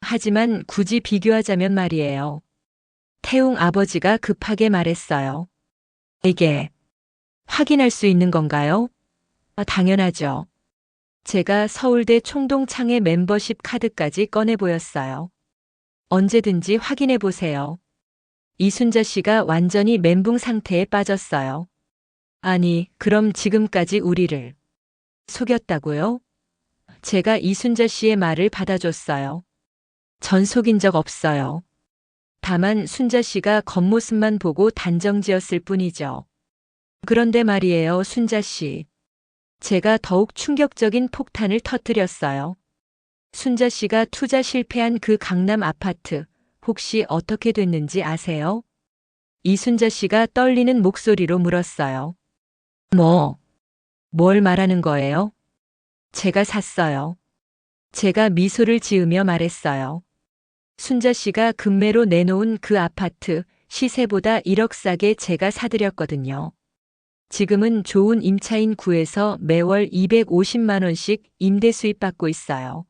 Speaker 1: 하지만 굳이 비교하자면 말이에요. 태웅 아버지가 급하게 말했어요. 이게 확인할 수 있는 건가요? 당연하죠. 제가 서울대 총동창회 멤버십 카드까지 꺼내 보였어요. 언제든지 확인해 보세요. 이순자 씨가 완전히 멘붕 상태에 빠졌어요. 아니, 그럼 지금까지 우리를 속였다고요? 제가 이순자 씨의 말을 받아줬어요. 전 속인 적 없어요. 다만 순자 씨가 겉모습만 보고 단정지었을 뿐이죠. 그런데 말이에요, 순자 씨. 제가 더욱 충격적인 폭탄을 터뜨렸어요. 순자 씨가 투자 실패한 그 강남 아파트, 혹시 어떻게 됐는지 아세요? 이순자 씨가 떨리는 목소리로 물었어요. 뭘 말하는 거예요? 제가 샀어요. 제가 미소를 지으며 말했어요. 순자 씨가 금매로 내놓은 그 아파트, 시세보다 1억 싸게 제가 사드렸거든요. 지금은 좋은 임차인 구해서 매월 250만 원씩 임대 수입 받고 있어요.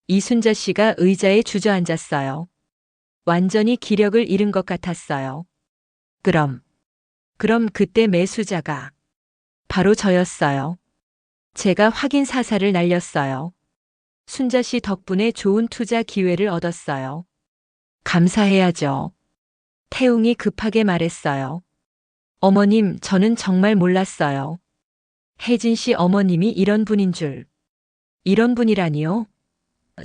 Speaker 1: 이순자 씨가 의자에 주저앉았어요. 완전히 기력을 잃은 것 같았어요. 그럼 그때 매수자가 바로 저였어요. 제가 확인 사살을 날렸어요. 순자 씨 덕분에 좋은 투자 기회를 얻었어요. 감사해야죠. 태웅이 급하게 말했어요. 어머님, 저는 정말 몰랐어요. 혜진 씨 어머님이 이런 분인 줄. 이런 분이라니요?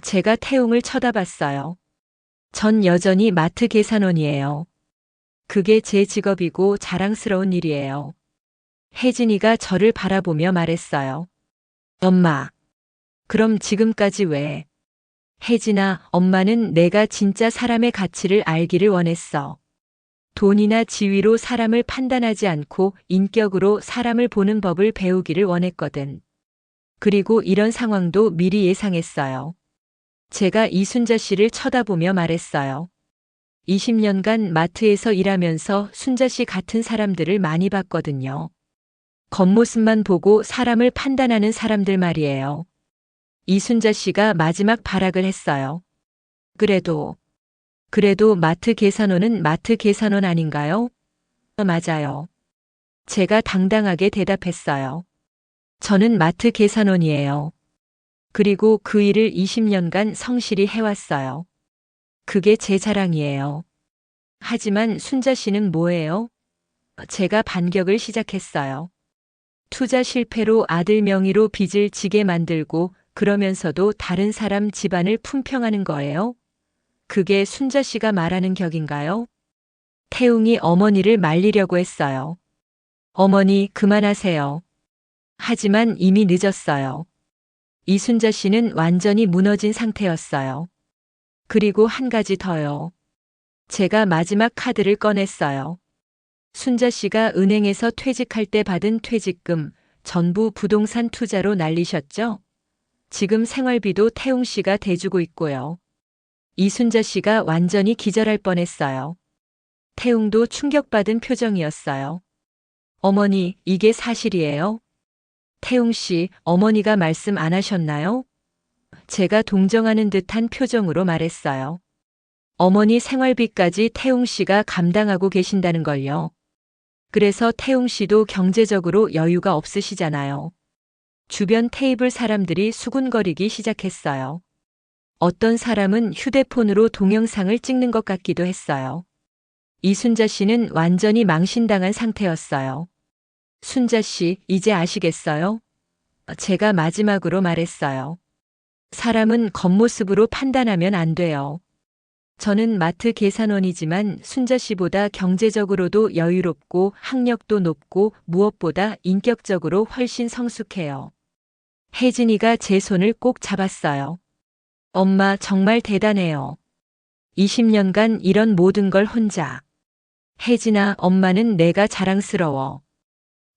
Speaker 1: 제가 태웅을 쳐다봤어요. 전 여전히 마트 계산원이에요. 그게 제 직업이고 자랑스러운 일이에요. 혜진이가 저를 바라보며 말했어요. 엄마, 그럼 지금까지 왜? 혜진아, 엄마는 내가 진짜 사람의 가치를 알기를 원했어. 돈이나 지위로 사람을 판단하지 않고 인격으로 사람을 보는 법을 배우기를 원했거든. 그리고 이런 상황도 미리 예상했어요. 제가 이순자 씨를 쳐다보며 말했어요. 20년간 마트에서 일하면서 순자 씨 같은 사람들을 많이 봤거든요. 겉모습만 보고 사람을 판단하는 사람들 말이에요. 이순자 씨가 마지막 발악을 했어요. 그래도 마트 계산원은 마트 계산원 아닌가요? 맞아요. 제가 당당하게 대답했어요. 저는 마트 계산원이에요. 그리고 그 일을 20년간 성실히 해왔어요. 그게 제 자랑이에요. 하지만 순자 씨는 뭐예요? 제가 반격을 시작했어요. 투자 실패로 아들 명의로 빚을 지게 만들고 그러면서도 다른 사람 집안을 품평하는 거예요? 그게 순자 씨가 말하는 격인가요? 태웅이 어머니를 말리려고 했어요. 어머니, 그만하세요. 하지만 이미 늦었어요. 이순자 씨는 완전히 무너진 상태였어요. 그리고 한 가지 더요. 제가 마지막 카드를 꺼냈어요. 순자 씨가 은행에서 퇴직할 때 받은 퇴직금 전부 부동산 투자로 날리셨죠? 지금 생활비도 태웅 씨가 대주고 있고요. 이순자 씨가 완전히 기절할 뻔했어요. 태웅도 충격받은 표정이었어요. 어머니, 이게 사실이에요? 태웅 씨, 어머니가 말씀 안 하셨나요? 제가 동정하는 듯한 표정으로 말했어요. 어머니 생활비까지 태웅 씨가 감당하고 계신다는 걸요. 그래서 태웅 씨도 경제적으로 여유가 없으시잖아요. 주변 테이블 사람들이 수군거리기 시작했어요. 어떤 사람은 휴대폰으로 동영상을 찍는 것 같기도 했어요. 이순자 씨는 완전히 망신당한 상태였어요. 순자 씨, 이제 아시겠어요? 제가 마지막으로 말했어요. 사람은 겉모습으로 판단하면 안 돼요. 저는 마트 계산원이지만 순자 씨보다 경제적으로도 여유롭고 학력도 높고 무엇보다 인격적으로 훨씬 성숙해요. 혜진이가 제 손을 꼭 잡았어요. 엄마 정말 대단해요. 20년간 이런 모든 걸 혼자. 혜진아, 엄마는 내가 자랑스러워.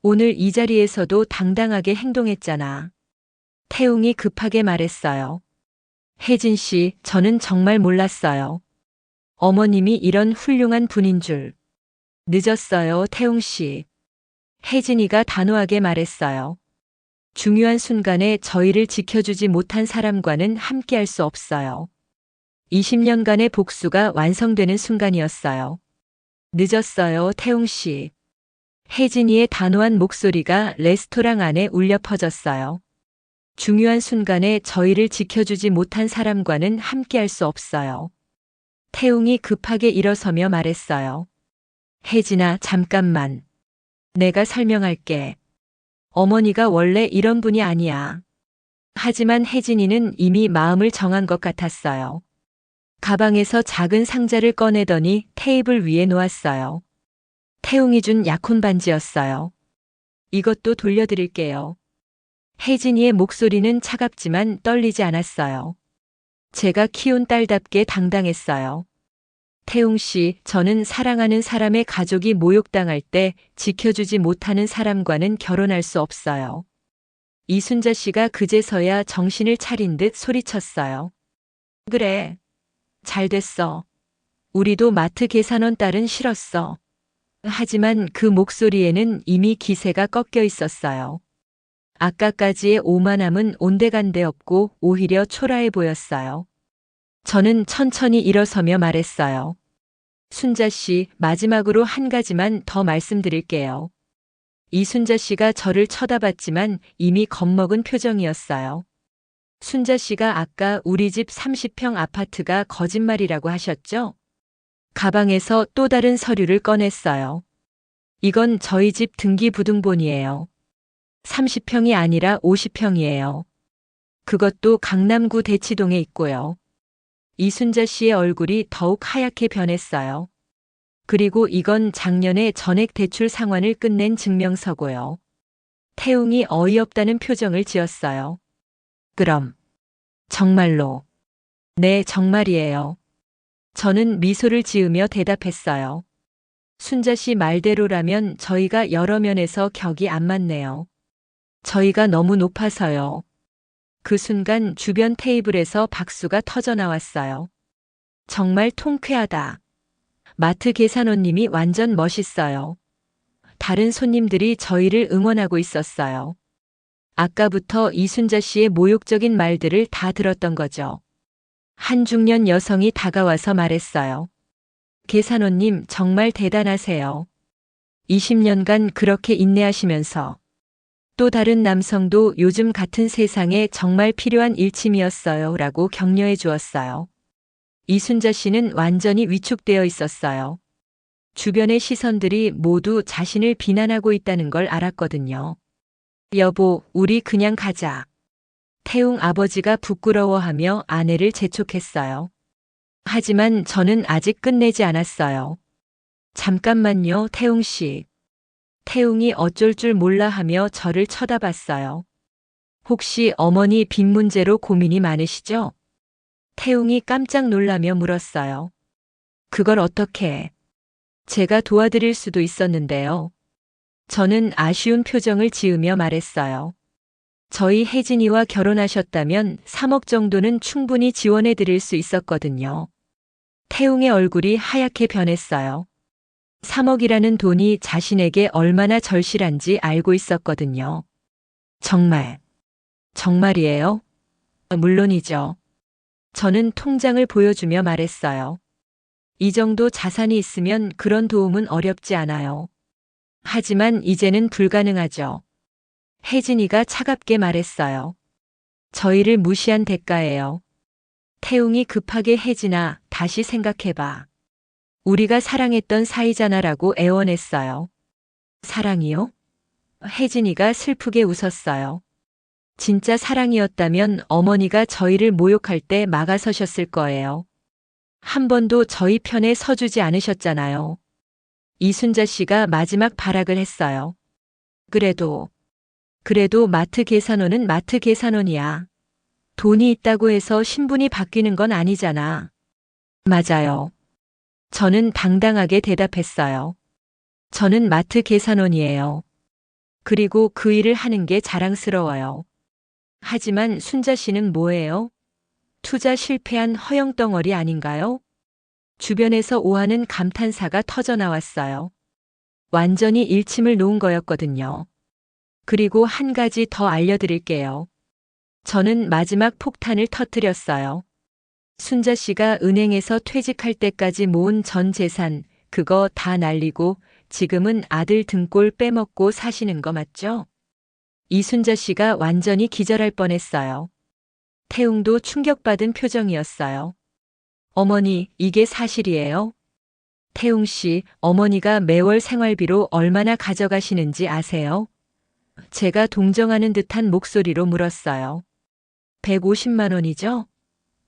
Speaker 1: 오늘 이 자리에서도 당당하게 행동했잖아. 태웅이 급하게 말했어요. 혜진 씨, 저는 정말 몰랐어요. 어머님이 이런 훌륭한 분인 줄. 늦었어요, 태웅 씨. 혜진이가 단호하게 말했어요. 중요한 순간에 저희를 지켜주지 못한 사람과는 함께할 수 없어요. 20년간의 복수가 완성되는 순간이었어요. 늦었어요, 태웅 씨. 혜진이의 단호한 목소리가 레스토랑 안에 울려 퍼졌어요. 중요한 순간에 저희를 지켜주지 못한 사람과는 함께할 수 없어요. 태웅이 급하게 일어서며 말했어요. 혜진아, 잠깐만. 내가 설명할게. 어머니가 원래 이런 분이 아니야. 하지만 혜진이는 이미 마음을 정한 것 같았어요. 가방에서 작은 상자를 꺼내더니 테이블 위에 놓았어요. 태웅이 준 약혼 반지였어요. 이것도 돌려드릴게요. 혜진이의 목소리는 차갑지만 떨리지 않았어요. 제가 키운 딸답게 당당했어요. 태웅 씨, 저는 사랑하는 사람의 가족이 모욕당할 때 지켜주지 못하는 사람과는 결혼할 수 없어요. 이순자 씨가 그제서야 정신을 차린 듯 소리쳤어요. 그래. 잘 됐어. 우리도 마트 계산원 딸은 싫었어. 하지만 그 목소리에는 이미 기세가 꺾여 있었어요. 아까까지의 오만함은 온데간데 없고 오히려 초라해 보였어요. 저는 천천히 일어서며 말했어요. 순자 씨, 마지막으로 한 가지만 더 말씀드릴게요. 이순자 씨가 저를 쳐다봤지만 이미 겁먹은 표정이었어요. 순자 씨가 아까 우리 집 30평 아파트가 거짓말이라고 하셨죠? 가방에서 또 다른 서류를 꺼냈어요. 이건 저희 집 등기부등본이에요. 30평이 아니라 50평이에요. 그것도 강남구 대치동에 있고요. 이순자 씨의 얼굴이 더욱 하얗게 변했어요. 그리고 이건 작년에 전액 대출 상환을 끝낸 증명서고요. 태웅이 어이없다는 표정을 지었어요. 그럼 정말로? 네, 정말이에요. 저는 미소를 지으며 대답했어요. 순자 씨 말대로라면 저희가 여러 면에서 격이 안 맞네요. 저희가 너무 높아서요. 그 순간 주변 테이블에서 박수가 터져 나왔어요. 정말 통쾌하다. 마트 계산원님이 완전 멋있어요. 다른 손님들이 저희를 응원하고 있었어요. 아까부터 이순자 씨의 모욕적인 말들을 다 들었던 거죠. 한 중년 여성이 다가와서 말했어요. 계산원님 정말 대단하세요. 20년간 그렇게 인내하시면서 또 다른 남성도 요즘 같은 세상에 정말 필요한 일침이었어요 라고 격려해 주었어요. 이순자 씨는 완전히 위축되어 있었어요. 주변의 시선들이 모두 자신을 비난하고 있다는 걸 알았거든요. 여보, 우리 그냥 가자. 태웅 아버지가 부끄러워하며 아내를 재촉했어요. 하지만 저는 아직 끝내지 않았어요. 잠깐만요, 태웅 씨. 태웅이 어쩔 줄 몰라 하며 저를 쳐다봤어요. 혹시 어머니 빚 문제로 고민이 많으시죠? 태웅이 깜짝 놀라며 물었어요. 그걸 어떻게 해? 제가 도와드릴 수도 있었는데요. 저는 아쉬운 표정을 지으며 말했어요. 저희 혜진이와 결혼하셨다면 3억 정도는 충분히 지원해 드릴 수 있었거든요. 태웅의 얼굴이 하얗게 변했어요. 3억이라는 돈이 자신에게 얼마나 절실한지 알고 있었거든요. 정말이에요? 물론이죠. 저는 통장을 보여주며 말했어요. 이 정도 자산이 있으면 그런 도움은 어렵지 않아요. 하지만 이제는 불가능하죠. 혜진이가 차갑게 말했어요. 저희를 무시한 대가예요. 태웅이 급하게 혜진아, 다시 생각해봐. 우리가 사랑했던 사이잖아라고 애원했어요. 사랑이요? 혜진이가 슬프게 웃었어요. 진짜 사랑이었다면 어머니가 저희를 모욕할 때 막아서셨을 거예요. 한 번도 저희 편에 서주지 않으셨잖아요. 이순자 씨가 마지막 발악을 했어요. 그래도 마트 계산원은 마트 계산원이야. 돈이 있다고 해서 신분이 바뀌는 건 아니잖아. 맞아요. 저는 당당하게 대답했어요. 저는 마트 계산원이에요. 그리고 그 일을 하는 게 자랑스러워요. 하지만 순자 씨는 뭐예요? 투자 실패한 허영덩어리 아닌가요? 주변에서 오하는 감탄사가 터져 나왔어요. 완전히 일침을 놓은 거였거든요. 그리고 한 가지 더 알려드릴게요. 저는 마지막 폭탄을 터뜨렸어요. 순자 씨가 은행에서 퇴직할 때까지 모은 전 재산, 그거 다 날리고 지금은 아들 등골 빼먹고 사시는 거 맞죠? 이순자 씨가 완전히 기절할 뻔했어요. 태웅도 충격받은 표정이었어요. 어머니, 이게 사실이에요? 태웅 씨, 어머니가 매월 생활비로 얼마나 가져가시는지 아세요? 제가 동정하는 듯한 목소리로 물었어요. 150만 원이죠?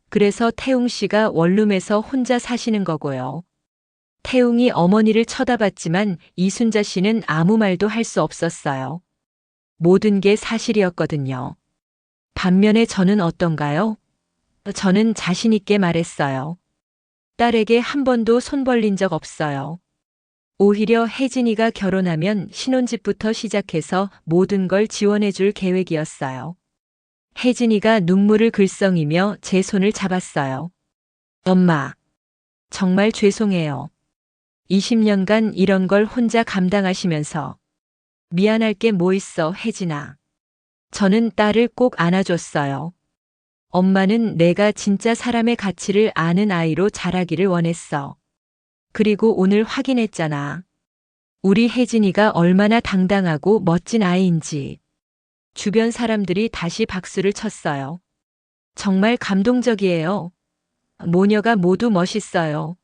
Speaker 1: 그래서 태웅 씨가 원룸에서 혼자 사시는 거고요. 태웅이 어머니를 쳐다봤지만 이순자 씨는 아무 말도 할 수 없었어요. 모든 게 사실이었거든요. 반면에 저는 어떤가요? 저는 자신 있게 말했어요. 딸에게 한 번도 손 벌린 적 없어요. 오히려 혜진이가 결혼하면 신혼집부터 시작해서 모든 걸 지원해 줄 계획이었어요. 혜진이가 눈물을 글썽이며 제 손을 잡았어요. 엄마, 정말 죄송해요. 20년간 이런 걸 혼자 감당하시면서. 미안할 게 뭐 있어, 혜진아. 저는 딸을 꼭 안아줬어요. 엄마는 내가 진짜 사람의 가치를 아는 아이로 자라기를 원했어. 그리고 오늘 확인했잖아. 우리 혜진이가 얼마나 당당하고 멋진 아이인지. 주변 사람들이 다시 박수를 쳤어요. 정말 감동적이에요. 모녀가 모두 멋있어요.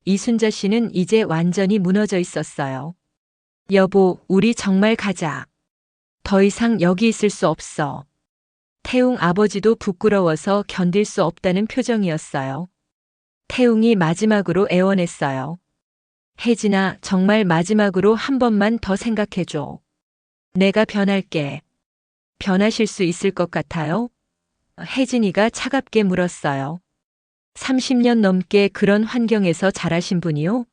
Speaker 1: 이순자 씨는 이제 완전히 무너져 있었어요. 여보, 우리 정말 가자. 더 이상 여기 있을 수 없어. 태웅 아버지도 부끄러워서 견딜 수 없다는 표정이었어요. 태웅이 마지막으로 애원했어요. 혜진아, 정말 마지막으로 한 번만 더 생각해줘. 내가 변할게. 변하실 수 있을 것 같아요? 혜진이가 차갑게 물었어요. 30년 넘게 그런 환경에서 자라신 분이요?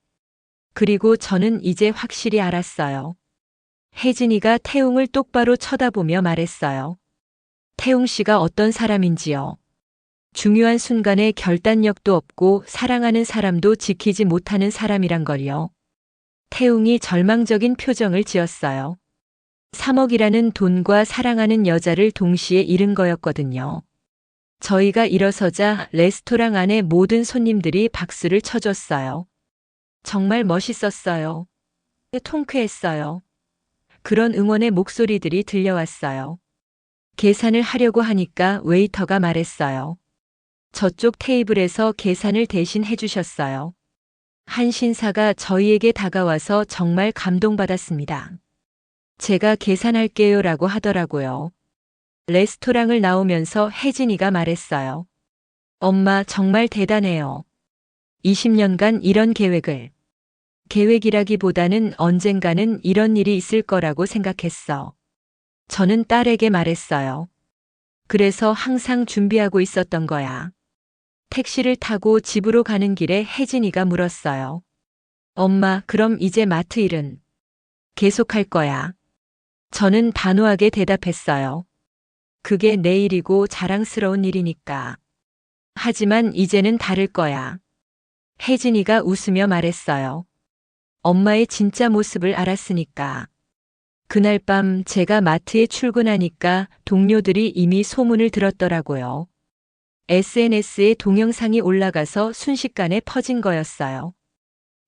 Speaker 1: 그리고 저는 이제 확실히 알았어요. 혜진이가 태웅을 똑바로 쳐다보며 말했어요. 태웅 씨가 어떤 사람인지요. 중요한 순간에 결단력도 없고 사랑하는 사람도 지키지 못하는 사람이란 걸요. 태웅이 절망적인 표정을 지었어요. 3억이라는 돈과 사랑하는 여자를 동시에 잃은 거였거든요. 저희가 일어서자 레스토랑 안에 모든 손님들이 박수를 쳐줬어요. 정말 멋있었어요. 통쾌했어요. 그런 응원의 목소리들이 들려왔어요. 계산을 하려고 하니까 웨이터가 말했어요. 저쪽 테이블에서 계산을 대신 해주셨어요. 한 신사가 저희에게 다가와서 정말 감동받았습니다. 제가 계산할게요 라고 하더라고요. 레스토랑을 나오면서 혜진이가 말했어요. 엄마 정말 대단해요. 20년간 이런 계획이라기보다는 언젠가는 이런 일이 있을 거라고 생각했어. 저는 딸에게 말했어요. 그래서 항상 준비하고 있었던 거야. 택시를 타고 집으로 가는 길에 혜진이가 물었어요. 엄마, 그럼 이제 마트 일은 계속할 거야? 저는 단호하게 대답했어요. 그게 내 일이고 자랑스러운 일이니까. 하지만 이제는 다를 거야. 혜진이가 웃으며 말했어요. 엄마의 진짜 모습을 알았으니까. 그날 밤 제가 마트에 출근하니까 동료들이 이미 소문을 들었더라고요. SNS에 동영상이 올라가서 순식간에 퍼진 거였어요.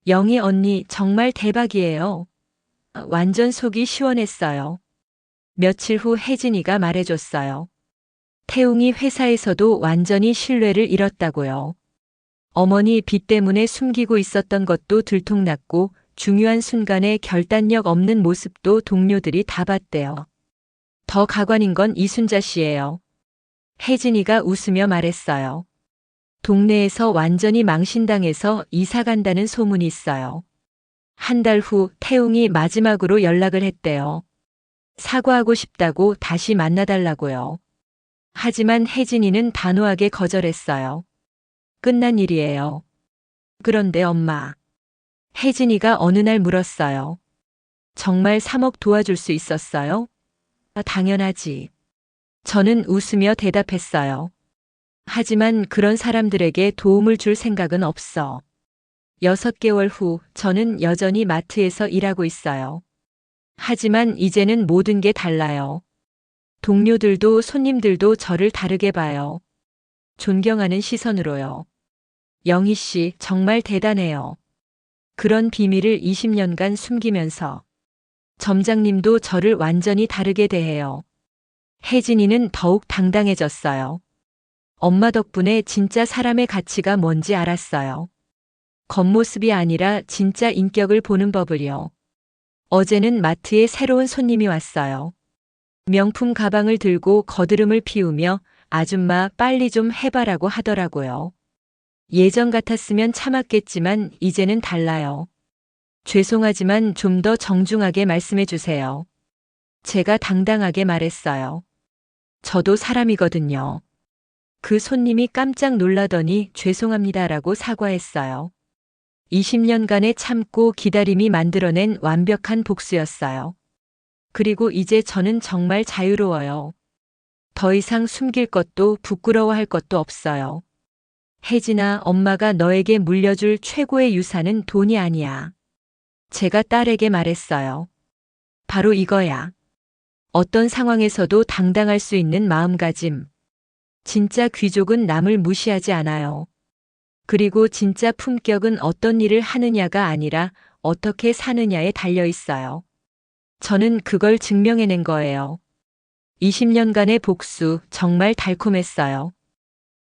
Speaker 1: 영희 언니 정말 대박이에요. 완전 속이 시원했어요. 며칠 후 혜진이가 말해줬어요. 태웅이 회사에서도 완전히 신뢰를 잃었다고요. 어머니 빚 때문에 숨기고 있었던 것도 들통났고 중요한 순간에 결단력 없는 모습도 동료들이 다 봤대요. 더 가관인 건 이순자 씨예요. 혜진이가 웃으며 말했어요. 동네에서 완전히 망신당해서 이사 간다는 소문이 있어요. 한 달 후 태웅이 마지막으로 연락을 했대요. 사과하고 싶다고 다시 만나달라고요. 하지만 혜진이는 단호하게 거절했어요. 끝난 일이에요. 그런데 엄마. 혜진이가 어느 날 물었어요. 정말 3억 도와줄 수 있었어요? 당연하지. 저는 웃으며 대답했어요. 하지만 그런 사람들에게 도움을 줄 생각은 없어. 6개월 후 저는 여전히 마트에서 일하고 있어요. 하지만 이제는 모든 게 달라요. 동료들도 손님들도 저를 다르게 봐요. 존경하는 시선으로요. 영희 씨 정말 대단해요. 그런 비밀을 20년간 숨기면서 점장님도 저를 완전히 다르게 대해요. 혜진이는 더욱 당당해졌어요. 엄마 덕분에 진짜 사람의 가치가 뭔지 알았어요. 겉모습이 아니라 진짜 인격을 보는 법을요. 어제는 마트에 새로운 손님이 왔어요. 명품 가방을 들고 거드름을 피우며 아줌마 빨리 좀 해봐라고 하더라고요. 예전 같았으면 참았겠지만 이제는 달라요. 죄송하지만 좀 더 정중하게 말씀해 주세요. 제가 당당하게 말했어요. 저도 사람이거든요. 그 손님이 깜짝 놀라더니 죄송합니다라고 사과했어요. 20년간의 참고 기다림이 만들어낸 완벽한 복수였어요. 그리고 이제 저는 정말 자유로워요. 더 이상 숨길 것도 부끄러워할 것도 없어요. 혜진아, 엄마가 너에게 물려줄 최고의 유산은 돈이 아니야. 제가 딸에게 말했어요. 바로 이거야. 어떤 상황에서도 당당할 수 있는 마음가짐. 진짜 귀족은 남을 무시하지 않아요. 그리고 진짜 품격은 어떤 일을 하느냐가 아니라 어떻게 사느냐에 달려 있어요. 저는 그걸 증명해낸 거예요. 20년간의 복수 정말 달콤했어요.